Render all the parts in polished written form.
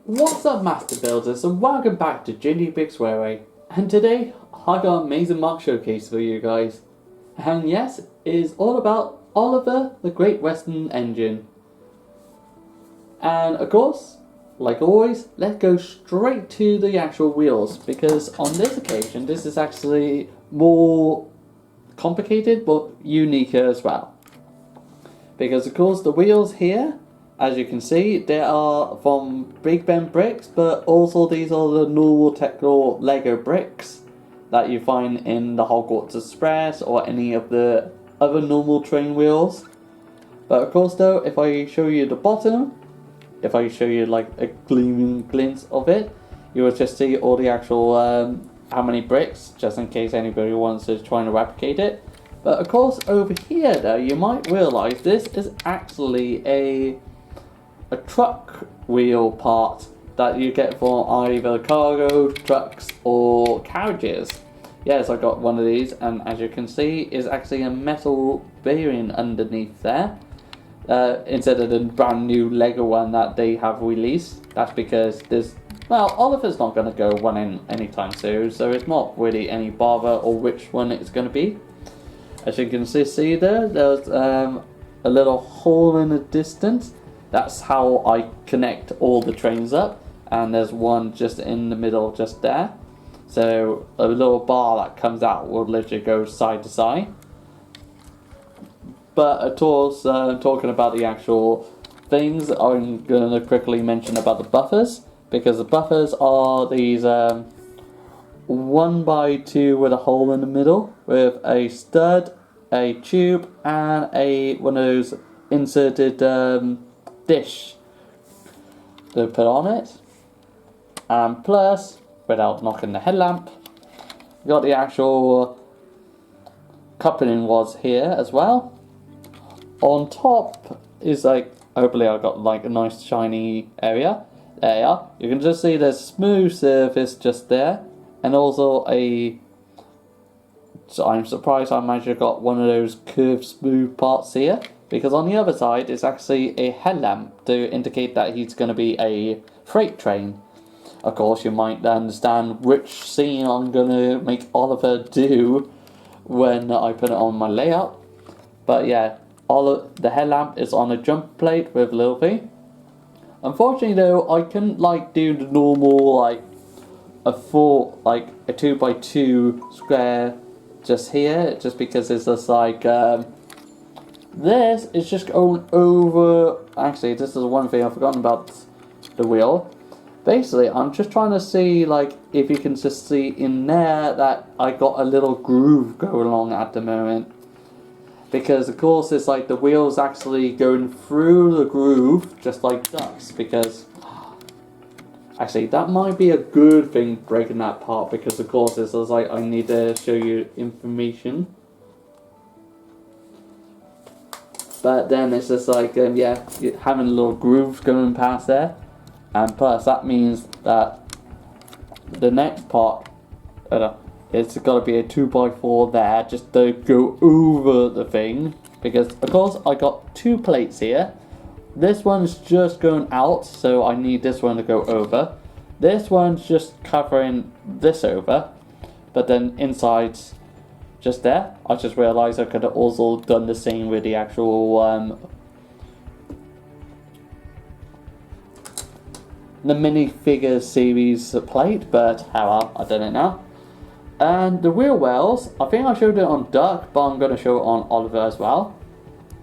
What's up, Master Builders, and welcome back to Ginny Big's Railway. And today, I got an amazing mock showcase for you guys. And yes, it is all about Oliver the Great Western Engine. And of course, like always, let's go straight to the actual wheels, because on this occasion, this is actually more complicated but unique as well. Because of course, the wheels here, as you can see, they are from Big Ben bricks, but also these are the normal technical Lego bricks that you find in the Hogwarts Express or any of the other normal train wheels. But of course though, if I show you the bottom, if I show you like a gleaming glimpse of it, you will just see all the actual how many bricks, just in case anybody wants to try and replicate it. But of course over here though, you might realise this is actually a truck wheel part that you get for either cargo, trucks or carriages. Yes, I got one of these, and as you can see, is actually a metal bearing underneath there. Instead of the brand new Lego one that they have released. That's because there's, well, Oliver's not going to go one in anytime soon, so it's not really any bother or which one it's going to be. As you can see there, there's a little hole in the distance. That's how I connect all the trains up, and there's one just in the middle just there. So a little bar that comes out will literally go side to side. But of course, talking about the actual things, I'm going to quickly mention about the buffers, because the buffers are these 1x2 with a hole in the middle, with a stud, a tube, and one of those inserted dish to put on it. And plus, without knocking the headlamp, you got the actual coupling rods here as well. On top is like, hopefully I got like a nice shiny area. There you are. You can just see there's smooth surface just there, and also so I'm surprised I managed to got one of those curved smooth parts here, because on the other side is actually a headlamp to indicate that he's going to be a freight train. Of course, you might understand which scene I'm going to make Oliver do when I put it on my layout. But yeah, the headlamp is on a jump plate with little thing. Unfortunately though, I couldn't like do the normal like a 2x2 square just here, just because it's just like this is just going over. Actually, this is one thing I've forgotten about the wheel. Basically, I'm just trying to see like if you can just see in there that I got a little groove going along at the moment. Because of course it's like the wheel's actually going through the groove just like ducks, because actually that might be a good thing breaking that part, because of course it's like I need to show you information. But then it's just like yeah, having a little grooves going past there, and plus that means that the next part it's got to be a 2x4 there just to go over the thing, because of course I got two plates here. This one's just going out, so I need this one to go over. This one's just covering this over, but then inside just there, I just realised I could have also done the same with the actual the minifigure series plate, but how well, I done it now. And the wheel wells, I think I showed it on Duck, but I'm going to show it on Oliver as well.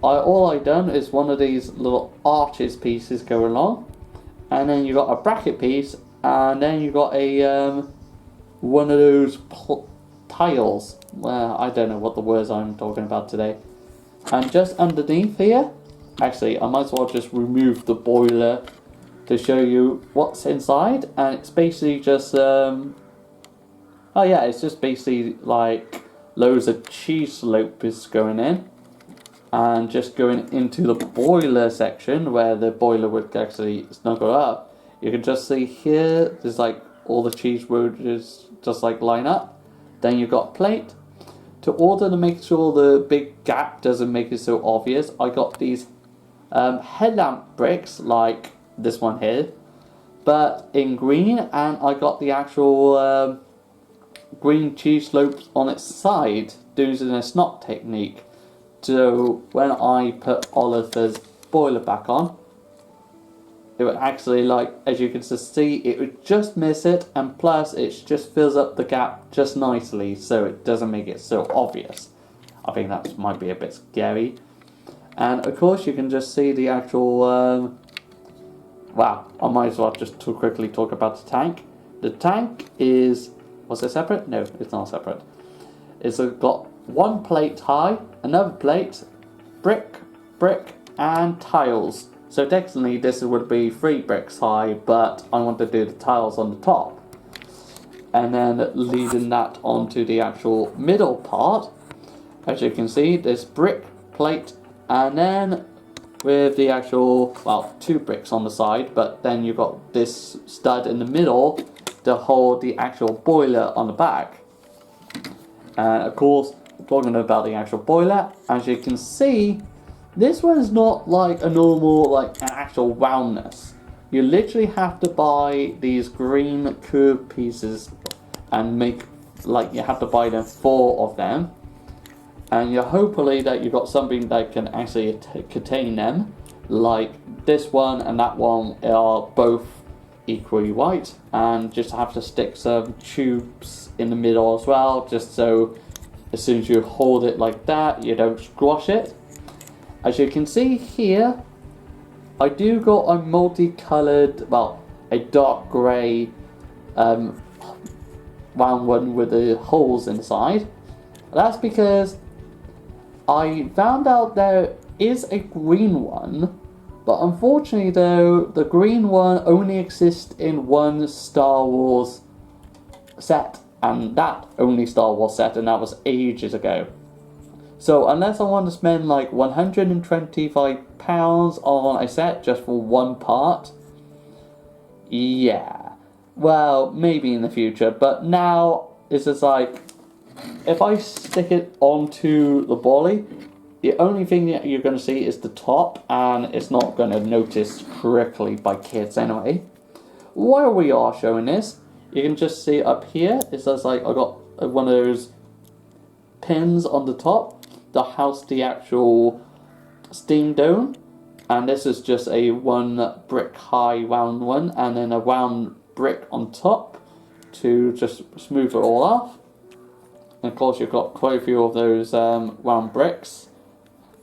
All I done is one of these little arches pieces go along, and then you got a bracket piece, and then you got a one of those tiles. Well, I don't know what the words I'm talking about today. And just underneath here, actually I might as well just remove the boiler to show you what's inside, and it's basically just oh yeah, it's just basically like loads of cheese slopes going in, and just going into the boiler section where the boiler would actually snuggle up. You can just see here, there's like all the cheese wedges just like line up. Then you've got plate. To order to make sure the big gap doesn't make it so obvious, I got these headlamp bricks like this one here but in green, and I got the actual green cheese slopes on its side using a snot technique. So when I put Oliver's boiler back on, it would actually, like, as you can just see, it would just miss it, and plus it just fills up the gap just nicely, so it doesn't make it so obvious. I think that might be a bit scary. And of course you can just see the actual, wow, I might as well just quickly talk about the tank. The tank is, was it separate? No, it's not separate. It's got one plate high, another plate, brick, and tiles. So technically this would be 3 bricks high, but I want to do the tiles on the top. And then leading that onto the actual middle part, as you can see, there's brick, plate, and then with the actual, well, 2 bricks on the side, but then you've got this stud in the middle to hold the actual boiler on the back. And of course, talking about the actual boiler, as you can see, this one is not like a normal, like an actual roundness. You literally have to buy these green curved pieces and make, like, you have to buy them 4 of them. And you're hopefully that you've got something that can actually contain them. Like this one and that one are both equally white, and just have to stick some tubes in the middle as well, just so as soon as you hold it like that, you don't squash it. As you can see here, I do got a multicolored, well, a dark grey round one with the holes inside. That's because I found out there is a green one, but unfortunately though, the green one only exists in one Star Wars set, and that only Star Wars set, and that was ages ago. So unless I want to spend like £125 on a set just for one part, yeah, well, maybe in the future, but now it's just like, if I stick it onto the bolly, the only thing that you're going to see is the top, and it's not going to notice correctly by kids anyway. While we are showing this, you can just see up here, it says like I got one of those pins on the top to house the actual steam dome, and this is just a 1 brick high round one, and then a round brick on top to just smooth it all off. And of course you've got quite a few of those round bricks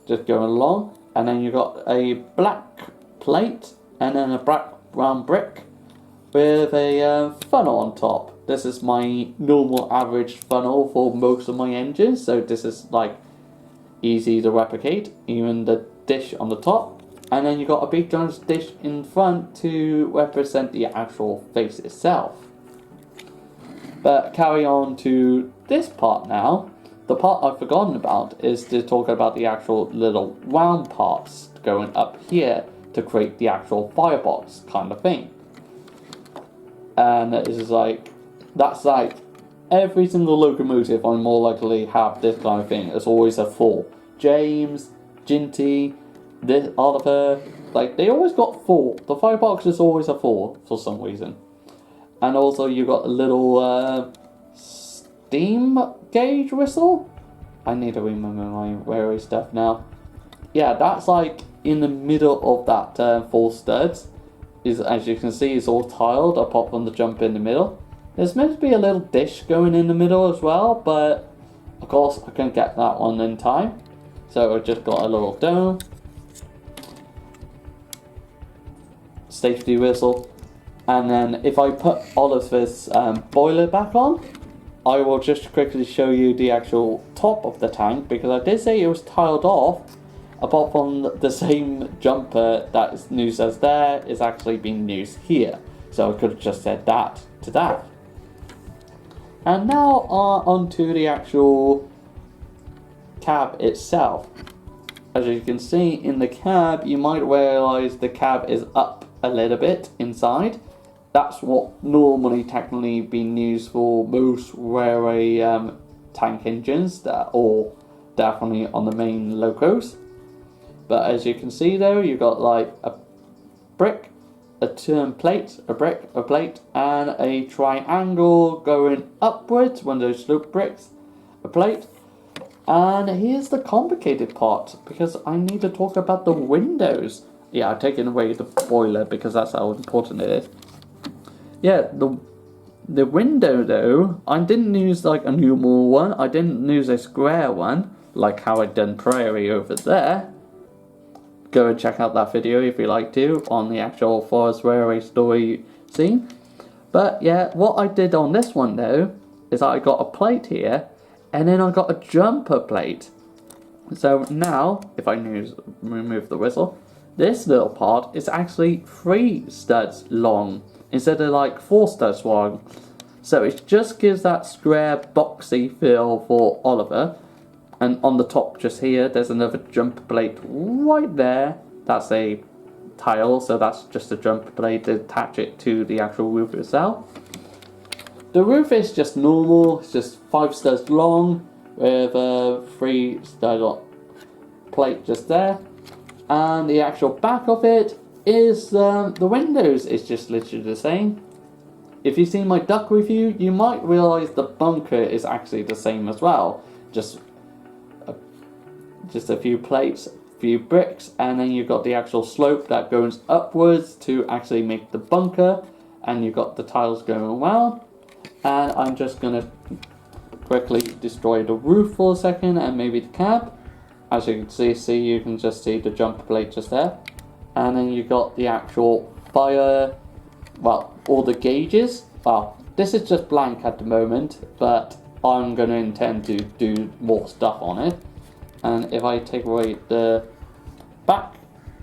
just going along, and then you've got a black plate and then a black round brick with a funnel on top. This is my normal average funnel for most of my engines, so this is like easy to replicate, even the dish on the top. And then you've got a big giant dish in front to represent the actual face itself. But carry on to this part now. The part I've forgotten about is to talk about the actual little round parts going up here to create the actual firebox kind of thing. And this is like, that's like every single locomotive I more likely have this kind of thing. It's always a 4. James, Ginty, this Oliver, like they always got 4. The firebox is always a 4 for some reason. And also you got a little steam gauge whistle. I need to remember my railway stuff now. Yeah, that's like in the middle of that 4 studs. Is, as you can see, is all tiled apart from the jump in the middle. There's meant to be a little dish going in the middle as well, but of course I couldn't get that one in time. So I just got a little dome, safety whistle, and then if I put Oliver's boiler back on, I will just quickly show you the actual top of the tank, because I did say it was tiled off, apart from the same jumper that is used as there is actually being used here. So I could have just said that to that. And now onto the actual cab itself. As you can see in the cab, you might realize the cab is up a little bit inside. That's what normally technically being used for most railway tank engines that are all definitely on the main locos. But as you can see though, you've got like a brick, a turn plate, a brick, a plate, and a triangle going upwards, one of those slope bricks, a plate. And here's the complicated part, because I need to talk about the windows. Yeah, I've taken away the boiler because that's how important it is. Yeah, the window though, I didn't use like a normal one, I didn't use a square one, like how I'd done Prairie over there. Go and check out that video if you like to, on the actual Forest Railway story scene. But yeah, what I did on this one though, is I got a plate here, and then I got a jumper plate. So now, if I remove the whistle, this little part is actually 3 studs long, instead of like 4 studs long. So it just gives that square boxy feel for Oliver. And on the top just here, there's another jumper plate right there. That's a tile, so that's just a jumper plate to attach it to the actual roof itself. The roof is just normal, it's just 5 studs long with a 3 stud plate just there. And the actual back of it is the windows is just literally the same. If you've seen my duck review, you might realise the bunker is actually the same as well. Just a few plates, a few bricks, and then you've got the actual slope that goes upwards to actually make the bunker, and you've got the tiles going around. And I'm just going to quickly destroy the roof for a second, and maybe the cab. As you can see, you can just see the jumper plate just there. And then you've got the actual fire, well, all the gauges. Well, this is just blank at the moment, but I'm going to intend to do more stuff on it. And if I take away the back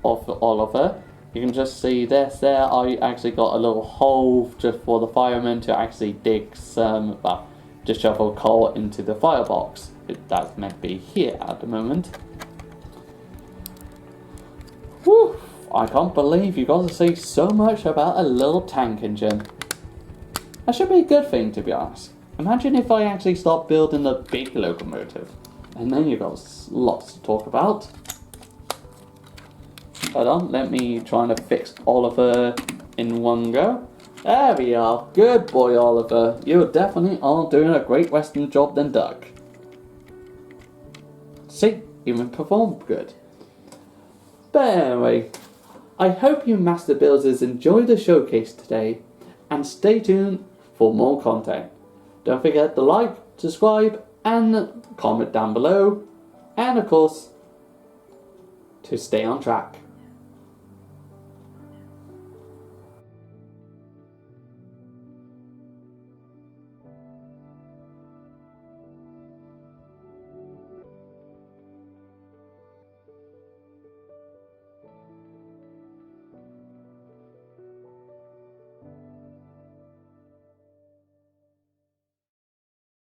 of Oliver, you can just see this there. I actually got a little hole just for the firemen to actually dig some, well, just shovel coal into the firebox. That's meant to be here at the moment. Whew, I can't believe you got to see so much about a little tank engine. That should be a good thing, to be honest. Imagine if I actually start building a big locomotive. And then you've got lots to talk about. Hold on, let me try and fix Oliver in one go. There we are. Good boy, Oliver. You definitely are doing a great Western job than Doug. See, even performed good. But anyway, I hope you master builders enjoyed the showcase today, and stay tuned for more content. Don't forget to like, subscribe, and comment down below, and of course, to stay on track.